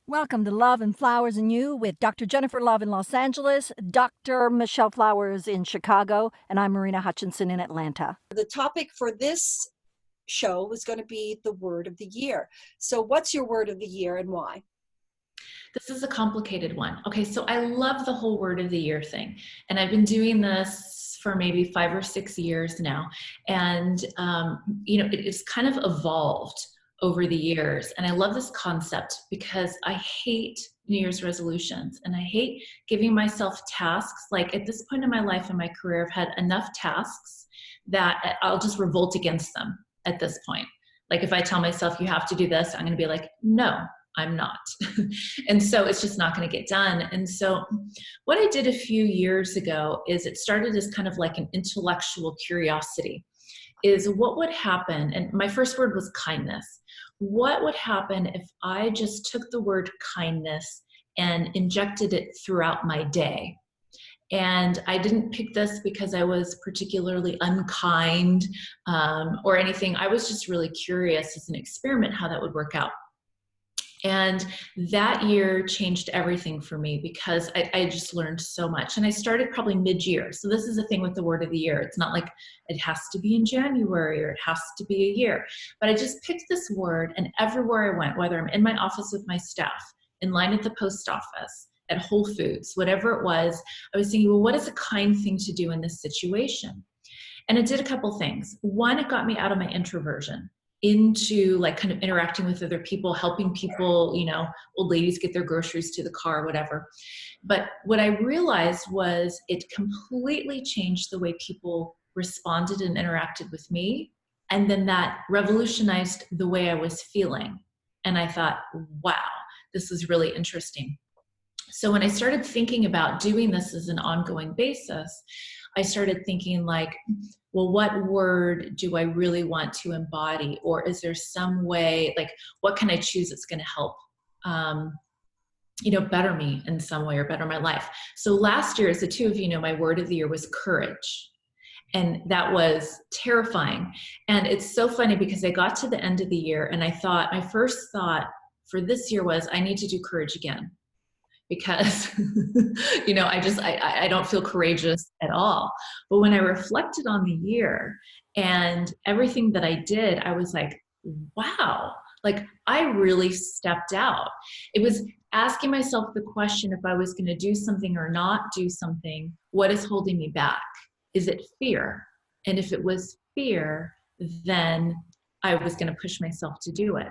Welcome to Love and Flowers and You with Dr. Jennifer Love in Los Angeles, Dr. Michelle Flowers in Chicago, and I'm Marina Hutchinson in Atlanta. The topic for this show was going to be the word of the year. So what's your word of the year and why? This is a complicated one. Okay, so I love the whole word of the year thing. And I've been doing this for maybe 5 or 6 years now. And, it has kind of evolved over the years. And I love this concept because I hate New Year's resolutions and I hate giving myself tasks. Like at this point in my life and my career, I've had enough tasks that I'll just revolt against them at this point. Like if I tell myself you have to do this, I'm going to be like, no, I'm not. And so it's just not going to get done. And so what I did a few years ago is it started as kind of like an intellectual curiosity, is what would happen, and my first word was kindness. What would happen if I just took the word kindness and injected it throughout my day? And I didn't pick this because I was particularly unkind or anything. I was just really curious as an experiment how that would work out. And that year changed everything for me because I just learned so much. And I started probably mid-year. So this is the thing with the word of the year. It's not like it has to be in January or it has to be a year. But I just picked this word, and everywhere I went, whether I'm in my office with my staff, in line at the post office, at Whole Foods, whatever it was, I was thinking, well, what is a kind thing to do in this situation? And it did a couple things. One, it got me out of my introversion into like kind of interacting with other people, helping people, old ladies get their groceries to the car, whatever. But what I realized was it completely changed the way people responded and interacted with me. And then that revolutionized the way I was feeling. And I thought, wow, this is really interesting. So when I started thinking about doing this as an ongoing basis, I started thinking like, well, what word do I really want to embody? Or is there some way, like, what can I choose that's going to help, better me in some way or better my life? So last year, as the two of you know, my word of the year was courage. And that was terrifying. And it's so funny because I got to the end of the year and my first thought for this year was, I need to do courage again. Because, I don't feel courageous at all. But when I reflected on the year and everything that I did, I was like, wow, like I really stepped out. It was asking myself the question, if I was going to do something or not do something, what is holding me back? Is it fear? And if it was fear, then I was going to push myself to do it.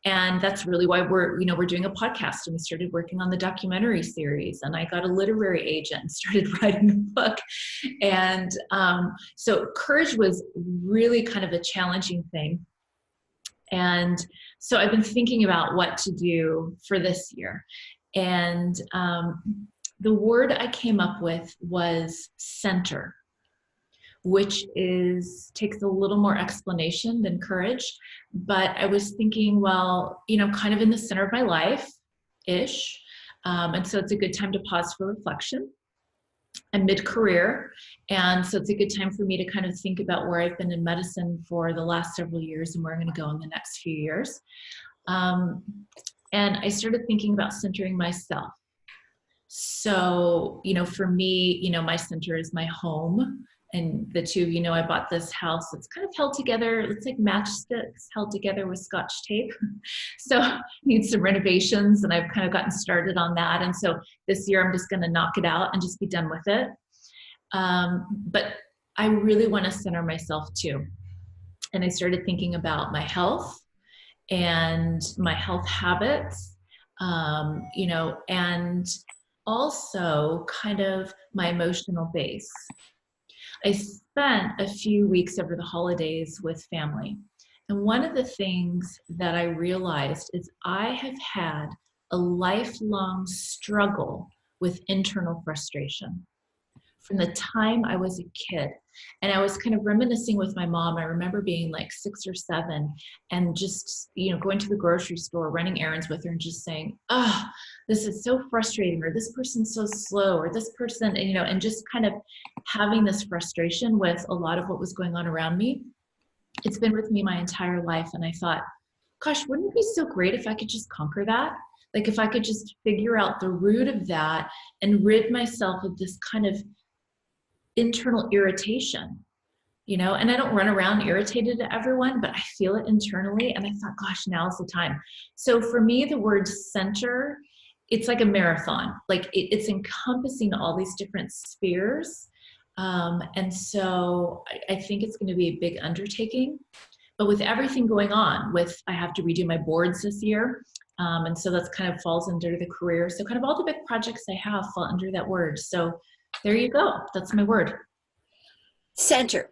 And that's really why we're doing a podcast, and we started working on the documentary series, and I got a literary agent and started writing a book. And so courage was really kind of a challenging thing. And so I've been thinking about what to do for this year. And the word I came up with was center, which takes a little more explanation than courage. But I was thinking, well, kind of in the center of my life-ish. And so it's a good time to pause for reflection. I'm mid-career. And so it's a good time for me to kind of think about where I've been in medicine for the last several years and where I'm going to go in the next few years. And I started thinking about centering myself. So, for me, my center is my home. And the two of you know, I bought this house. It's kind of held together. It's like matchsticks held together with Scotch tape. So it needs some renovations, and I've kind of gotten started on that. And so this year I'm just going to knock it out and just be done with it. But I really want to center myself too. And I started thinking about my health and my health habits, and also kind of my emotional base. I spent a few weeks over the holidays with family. And one of the things that I realized is I have had a lifelong struggle with internal frustration from the time I was a kid. And I was kind of reminiscing with my mom. I remember being like 6 or 7 and just, going to the grocery store, running errands with her and just saying, oh, this is so frustrating, or this person's so slow, or this person, and just kind of having this frustration with a lot of what was going on around me. It's been with me my entire life. And I thought, gosh, wouldn't it be so great if I could just conquer that? Like if I could just figure out the root of that and rid myself of this kind of internal irritation, and I don't run around irritated at everyone, but I feel it internally. And I thought, gosh, now's the time. So for me, the word center, it's like a marathon. Like it's encompassing all these different spheres. And so I think it's going to be a big undertaking. But with everything going on, I have to redo my boards this year. And so that's kind of falls under the career. So kind of all the big projects I have fall under that word. So there you go. That's my word. Center.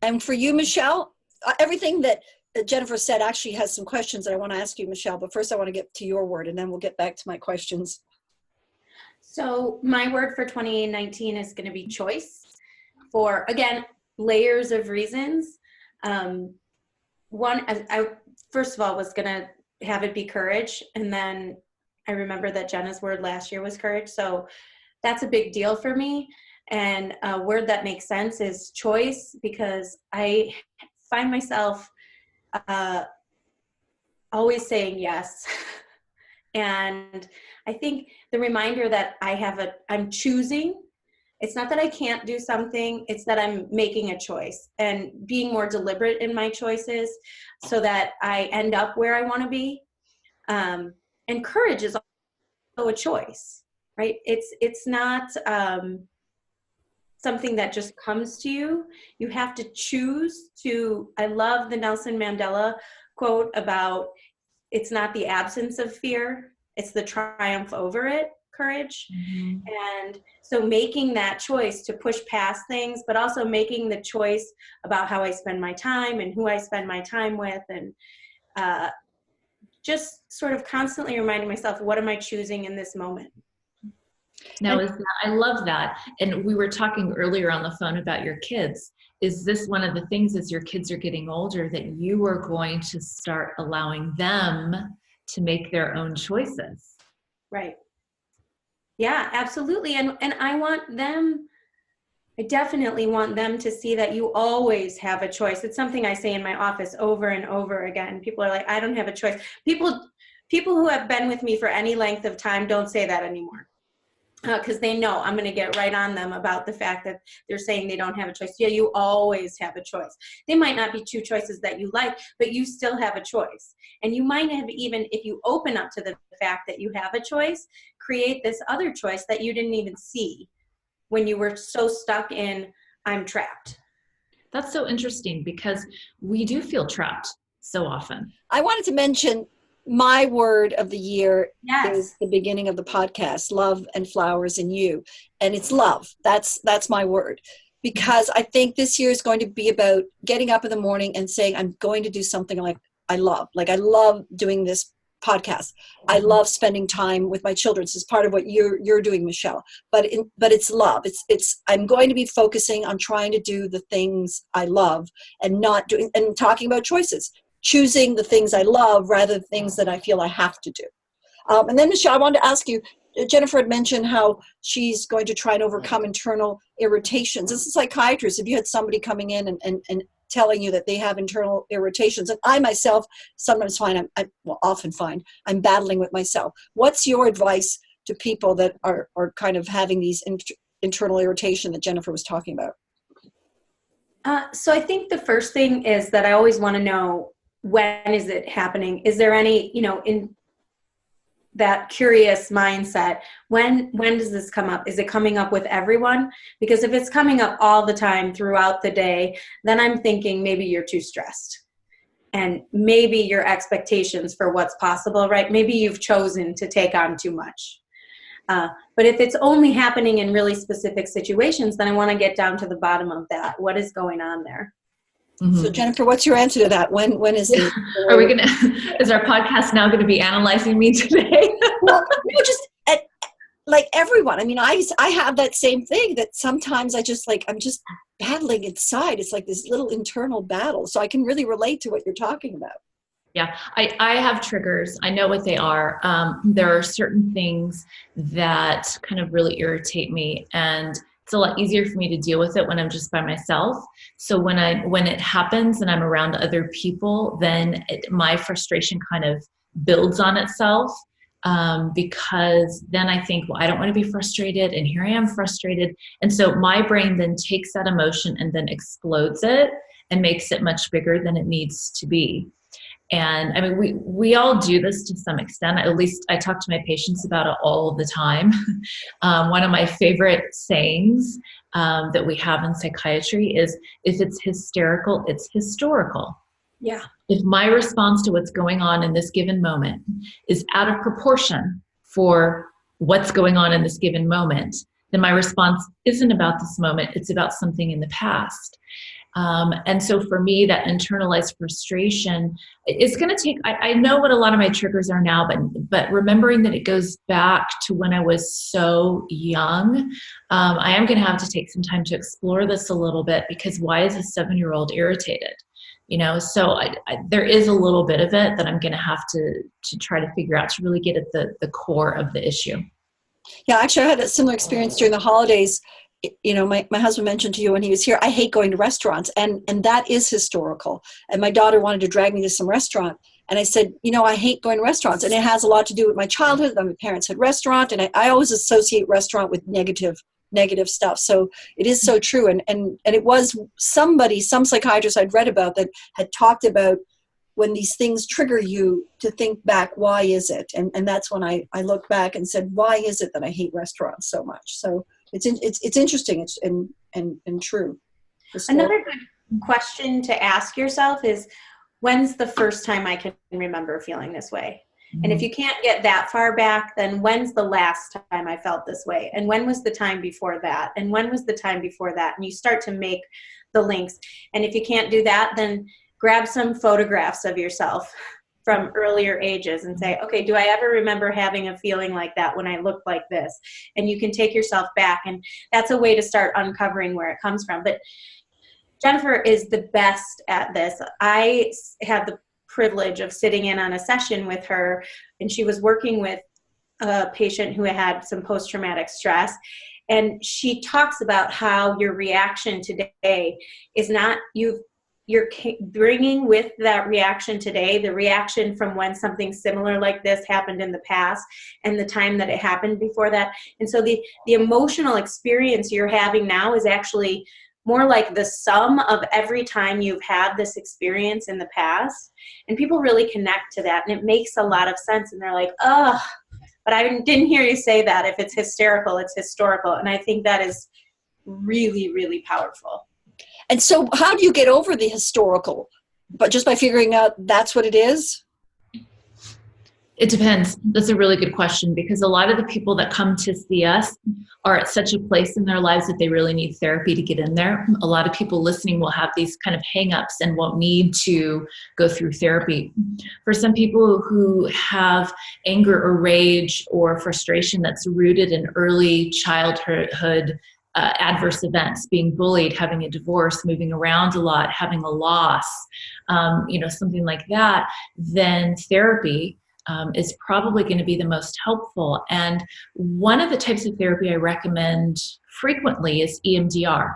And for you, Michelle, everything that Jennifer said actually has some questions that I want to ask you, Michelle. But first I want to get to your word, and then we'll get back to my questions. So my word for 2019 is going to be choice, for, again, layers of reasons. One, I first of all was going to have it be courage. And then I remember that Jenna's word last year was courage. So that's a big deal for me. And a word that makes sense is choice, because I find myself always saying yes. And I think the reminder that I'm choosing. It's not that I can't do something, it's that I'm making a choice and being more deliberate in my choices so that I end up where I want to be. And courage is also a choice, right? It's not something that just comes to you. You have to choose to. I love the Nelson Mandela quote about it's not the absence of fear, it's the triumph over it. Courage. Mm-hmm. And so making that choice to push past things, but also making the choice about how I spend my time and who I spend my time with, and just sort of constantly reminding myself, what am I choosing in this moment? Now, I love that. And we were talking earlier on the phone about your kids. Is this one of the things as your kids are getting older that you are going to start allowing them to make their own choices? Right. Yeah, absolutely. And I definitely want them to see that you always have a choice. It's something I say in my office over and over again. People are like, I don't have a choice. People who have been with me for any length of time don't say that anymore. Because they know I'm going to get right on them about the fact that they're saying they don't have a choice. Yeah, you always have a choice. They might not be two choices that you like, but you still have a choice. And you might have, even if you open up to the fact that you have a choice, create this other choice that you didn't even see when you were so stuck in, I'm trapped. That's so interesting, because we do feel trapped so often. I wanted to mention my word of the year. Yes. Is the beginning of the podcast, love and flowers in you. And it's love. That's my word. Because I think this year is going to be about getting up in the morning and saying, I'm going to do something like I love. Like I love doing this podcast. I love spending time with my children. This is part of what you're doing, Michelle. But it's love. It's I'm going to be focusing on trying to do the things I love and not doing, and talking about choices. Choosing the things I love rather than things that I feel I have to do. And then, Michelle, I wanted to ask you, Jennifer had mentioned how she's going to try and overcome internal irritations. As a psychiatrist, if you had somebody coming in and telling you that they have internal irritations, and I myself sometimes find, often find, I'm battling with myself. What's your advice to people that are kind of having these internal irritation that Jennifer was talking about? So I think the first thing is that I always want to know, when is it happening? Is there any, in that curious mindset, when does this come up? Is it coming up with everyone? Because if it's coming up all the time throughout the day, then I'm thinking maybe you're too stressed. And maybe your expectations for what's possible, right? Maybe you've chosen to take on too much. But if it's only happening in really specific situations, then I want to get down to the bottom of that. What is going on there? Mm-hmm. So Jennifer, what's your answer to that? When is it? Are we is our podcast now going to be analyzing me today? Well, no, just like everyone. I mean, I have that same thing that sometimes I'm just battling inside. It's like this little internal battle. So I can really relate to what you're talking about. Yeah, I have triggers. I know what they are. There are certain things that kind of really irritate me. And it's a lot easier for me to deal with it when I'm just by myself. So when it happens and I'm around other people, then my frustration kind of builds on itself, because then I think, well, I don't want to be frustrated, and here I am frustrated. And so my brain then takes that emotion and then explodes it and makes it much bigger than it needs to be. And I mean, we all do this to some extent. At least I talk to my patients about it all the time. One of my favorite sayings that we have in psychiatry is, if it's hysterical, it's historical. Yeah. If my response to what's going on in this given moment is out of proportion for what's going on in this given moment, then my response isn't about this moment, it's about something in the past. And so for me, that internalized frustration, it's going to take, I know what a lot of my triggers are now, but remembering that it goes back to when I was so young, I am going to have to take some time to explore this a little bit, because why is a 7-year-old irritated? So there is a little bit of it that I'm going to have to try to figure out to really get at the core of the issue. Yeah, actually, I had a similar experience during the holidays. My husband mentioned to you when he was here, I hate going to restaurants, and that is historical. And my daughter wanted to drag me to some restaurant, and I said, I hate going to restaurants, and it has a lot to do with my childhood. My parents had restaurant, and I always associate restaurant with negative stuff. So it is so true. And it was some psychiatrist I'd read about that had talked about when these things trigger you to think back, why is it? And that's when I looked back and said, why is it that I hate restaurants so much? So it's interesting. It's and true. Another good question to ask yourself is, when's the first time I can remember feeling this way? And if you can't get that far back, then when's the last time I felt this way? And when was the time before that? And when was the time before that? And you start to make the links. And if you can't do that, then grab some photographs of yourself from earlier ages and say, okay, do I ever remember having a feeling like that when I looked like this? And you can take yourself back. And that's a way to start uncovering where it comes from. But Jennifer is the best at this. I have the privilege of sitting in on a session with her, and she was working with a patient who had some post-traumatic stress. And she talks about how your reaction today is not you're bringing with that reaction today, the reaction from when something similar like this happened in the past and the time that it happened before that. And so the emotional experience you're having now is actually more like the sum of every time you've had this experience in the past. And people really connect to that, and it makes a lot of sense. And they're like, oh, but I didn't hear you say that. If it's hysterical, it's historical. And I think that is really, really powerful. And so how do you get over the historical? But just by figuring out that's what it is? It depends. That's a really good question, because a lot of the people that come to see us are at such a place in their lives that they really need therapy to get in there. A lot of people listening will have these kind of hang-ups and won't need to go through therapy. For some people who have anger or rage or frustration that's rooted in early childhood adverse events, being bullied, having a divorce, moving around a lot, having a loss, something like that, then therapy is probably going to be the most helpful. And one of the types of therapy I recommend frequently is EMDR.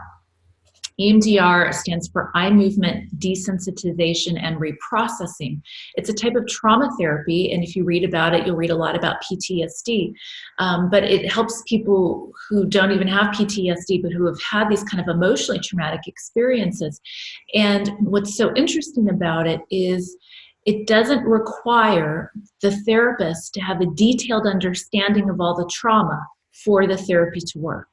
EMDR stands for eye movement desensitization and reprocessing. It's a type of trauma therapy, and if you read about it, you'll read a lot about PTSD. But it helps people who don't even have PTSD, but who have had these kind of emotionally traumatic experiences. And what's so interesting about it is it doesn't require the therapist to have a detailed understanding of all the trauma for the therapy to work.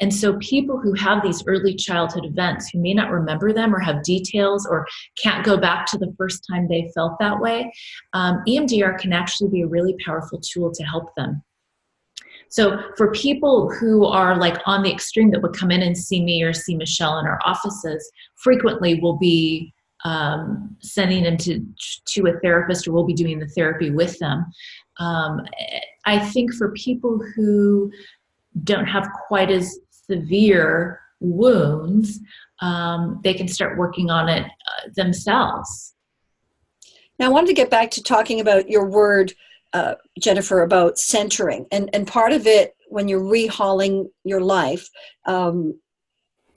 And so people who have these early childhood events, who may not remember them or have details or can't go back to the first time they felt that way, EMDR can actually be a really powerful tool to help them. So for people who are like on the extreme that would come in and see me or see Michelle in our offices, frequently we'll be sending them to a therapist, or we'll be doing the therapy with them. I think for people who don't have quite as severe wounds, they can start working on it themselves. Now, I wanted to get back to talking about your word, Jennifer, about centering. And part of it, when you're rehauling your life,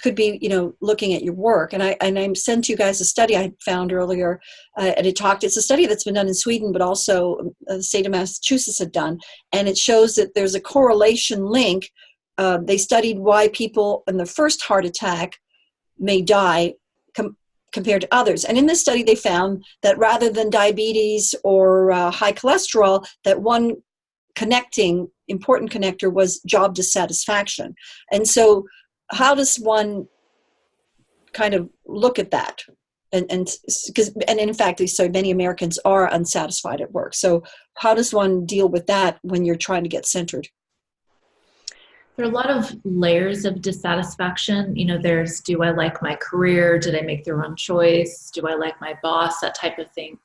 could be, looking at your work. And I sent you guys a study I found earlier, and it's a study that's been done in Sweden, but also the state of Massachusetts had done. And it shows that there's a correlation link. They studied why people in the first heart attack may die compared to others. And in this study, they found that rather than diabetes or high cholesterol, that one important connector was job dissatisfaction. And so how does one kind of look at that? And in fact, so many Americans are unsatisfied at work. So how does one deal with that when you're trying to get centered? There are a lot of layers of dissatisfaction. There's, do I like my career? Did I make the wrong choice? Do I like my boss? That type of thing.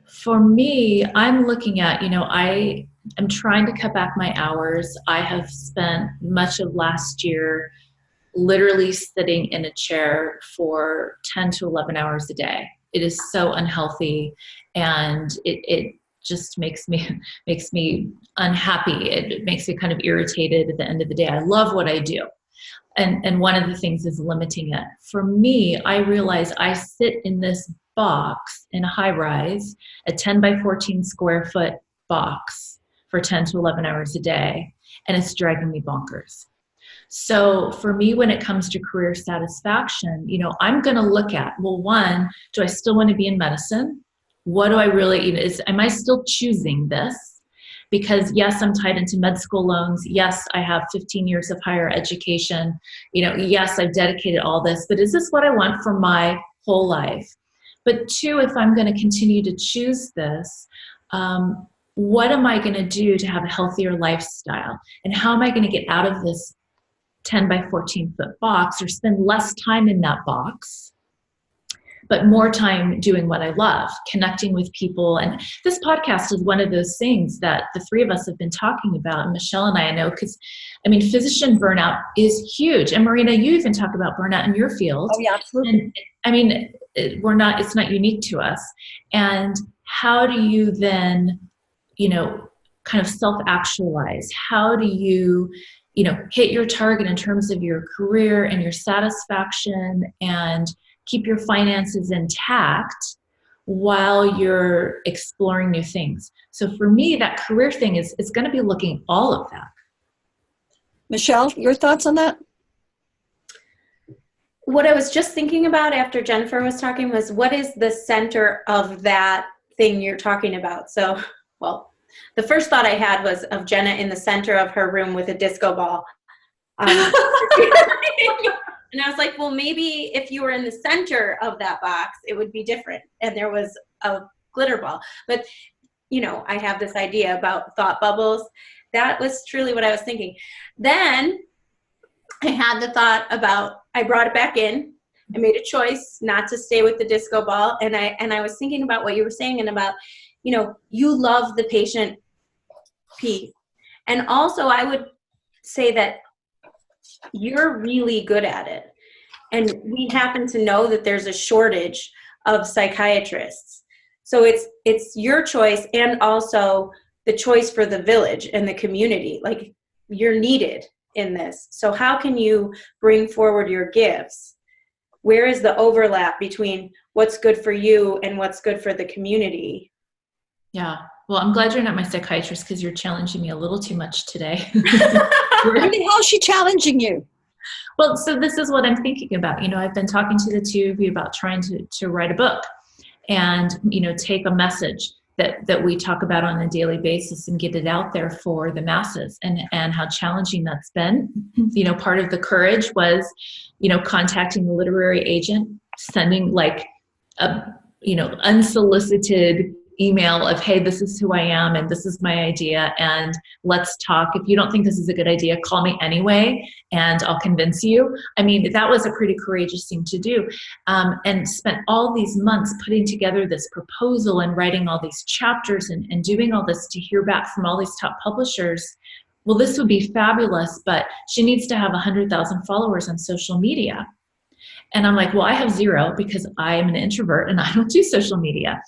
For me, I'm looking at, I am trying to cut back my hours. I have spent much of last year literally sitting in a chair for 10 to 11 hours a day. It is so unhealthy, and it just makes me unhappy. It makes me kind of irritated at the end of the day. I love what I do. And one of the things is limiting it. For me, I realize I sit in this box in a high rise, a 10 by 14 square foot box for 10 to 11 hours a day, and it's driving me bonkers. So for me, when it comes to career satisfaction, I'm going to look at, well, one, do I still want to be in medicine? What do I really, am I still choosing this? Because yes, I'm tied into med school loans. Yes, I have 15 years of higher education. Yes, I've dedicated all this, but is this what I want for my whole life? But two, if I'm going to continue to choose this, what am I going to do to have a healthier lifestyle? And how am I going to get out of this 10 by 14 foot box, or spend less time in that box, but more time doing what I love, connecting with people? And this podcast is one of those things that the three of us have been talking about. And Michelle and I know, because physician burnout is huge. And Marina, you even talk about burnout in your field. Oh yeah, absolutely. And it's not unique to us. And how do you then, kind of self-actualize? How do you, hit your target in terms of your career and your satisfaction, and keep your finances intact while you're exploring new things? So for me, that career thing is going to be looking at all of that. Michelle, your thoughts on that? What I was just thinking about after Jennifer was talking was, what is the center of that thing you're talking about? So, the first thought I had was of Jenna in the center of her room with a disco ball. And I was like, well, maybe if you were in the center of that box, it would be different. And there was a glitter ball. But, I have this idea about thought bubbles. That was truly what I was thinking. Then I had the thought about, I brought it back in. I made a choice not to stay with the disco ball. And I was thinking about what you were saying, and about, you love the patient piece. And also I would say that you're really good at it. And we happen to know that there's a shortage of psychiatrists. So it's your choice, and also the choice for the village and the community. Like, you're needed in this. So how can you bring forward your gifts? Where is the overlap between what's good for you and what's good for the community? Yeah. Well, I'm glad you're not my psychiatrist, because you're challenging me a little too much today. Really, how is she challenging you? Well, so this is what I'm thinking about. I've been talking to the two of you about trying to write a book, and, take a message that we talk about on a daily basis and get it out there for the masses, and how challenging that's been. Part of the courage was, contacting the literary agent, sending like a, unsolicited email of, hey, this is who I am, and this is my idea, and let's talk. If you don't think this is a good idea, call me anyway, and I'll convince you. That was a pretty courageous thing to do, and spent all these months putting together this proposal and writing all these chapters and doing all this to hear back from all these top publishers. Well, this would be fabulous, but she needs to have 100,000 followers on social media. And I'm like, well, I have 0, because I am an introvert and I don't do social media.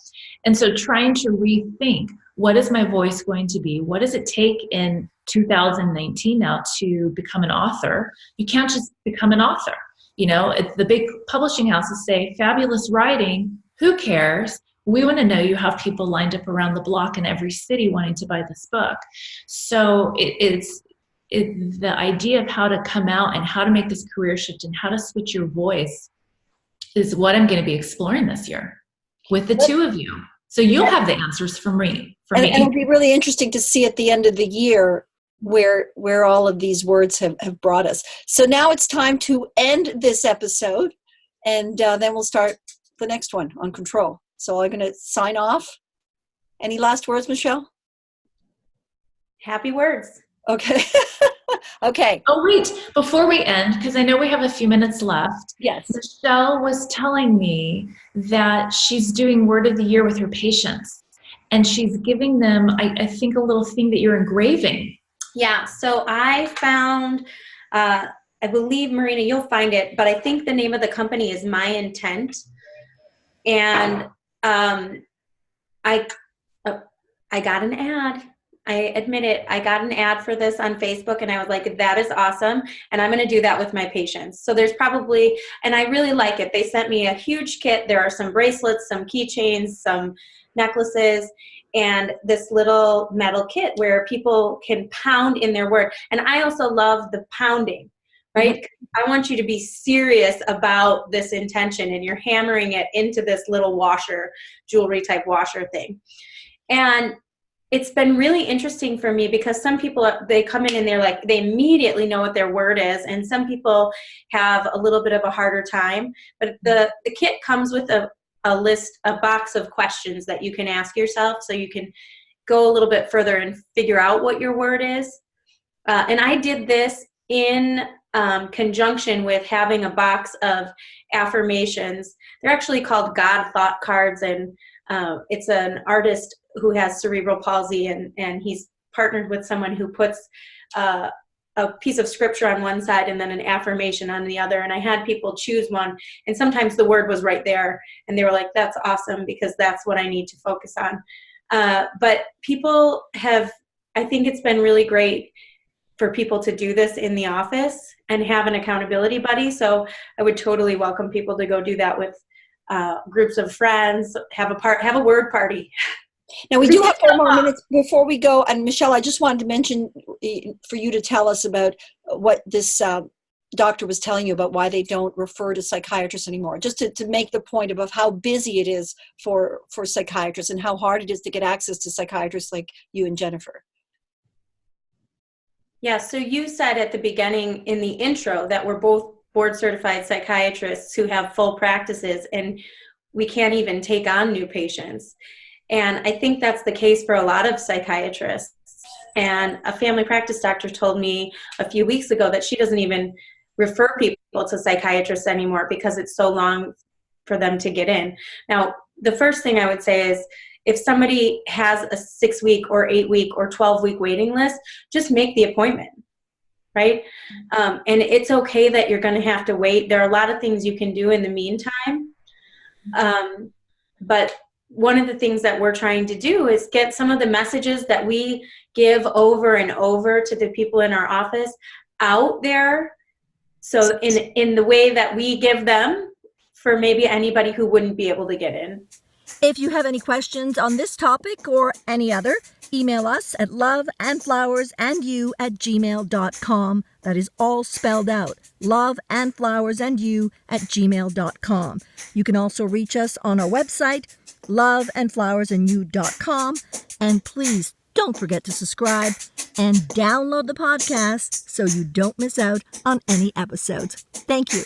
And so trying to rethink, What is my voice going to be? What does it take in 2019 now to become an author? You can't just become an author. The big publishing houses say, fabulous writing, who cares? We want to know you have people lined up around the block in every city wanting to buy this book. So it's the idea of how to come out and how to make this career shift and how to switch your voice is what I'm going to be exploring this year with the two of you. So you'll have the answers from me. And it'll be really interesting to see at the end of the year where all of these words have brought us. So now it's time to end this episode, and then we'll start the next one on control. So I'm going to sign off. Any last words, Michelle? Happy words. Okay. Okay. Oh, wait, before we end, because I know we have a few minutes left. Yes. Michelle was telling me that she's doing Word of the Year with her patients, and she's giving them, I think, a little thing that you're engraving. Yeah, so I found, I believe, Marina, you'll find it, but I think the name of the company is My Intent. And I got an ad. I admit it. I got an ad for this on Facebook, and I was like, that is awesome. And I'm going to do that with my patients. So there's probably, and I really like it. They sent me a huge kit. There are some bracelets, some keychains, some necklaces, and this little metal kit where people can pound in their word. And I also love the pounding, right? Mm-hmm. I want you to be serious about this intention, and you're hammering it into this little washer, jewelry type washer thing. And it's been really interesting for me because some people, they come in and they're like, they immediately know what their word is. And some people have a little bit of a harder time. But the kit comes with a box of questions that you can ask yourself, so you can go a little bit further and figure out what your word is. And I did this in conjunction with having a box of affirmations. They're actually called God Thought Cards, and it's an artist who has cerebral palsy, and he's partnered with someone who puts a piece of scripture on one side and then an affirmation on the other. And I had people choose one, and sometimes the word was right there, and they were like, that's awesome, because that's what I need to focus on. But people have, I think it's been really great for people to do this in the office and have an accountability buddy. So I would totally welcome people to go do that with groups of friends, have a word party. Now, we do have 4 more minutes before we go. And Michelle, I just wanted to mention for you to tell us about what this doctor was telling you about why they don't refer to psychiatrists anymore, just to make the point about how busy it is for psychiatrists and how hard it is to get access to psychiatrists like you and Jennifer. Yeah, so you said at the beginning in the intro that we're both board certified psychiatrists who have full practices, and we can't even take on new patients. And I think that's the case for a lot of psychiatrists. And a family practice doctor told me a few weeks ago that she doesn't even refer people to psychiatrists anymore because it's so long for them to get in. Now, the first thing I would say is, if somebody has a 6-week or 8-week or 12-week waiting list, just make the appointment, right? And it's okay that you're going to have to wait. There are a lot of things you can do in the meantime. But one of the things that we're trying to do is get some of the messages that we give over and over to the people in our office out there. So in the way that we give them for maybe anybody who wouldn't be able to get in. If you have any questions on this topic or any other, email us at loveandflowersandyou@gmail.com. That is all spelled out, loveandflowersandyou@gmail.com. You can also reach us on our website, loveandflowersandyou.com. And please don't forget to subscribe and download the podcast so you don't miss out on any episodes. Thank you.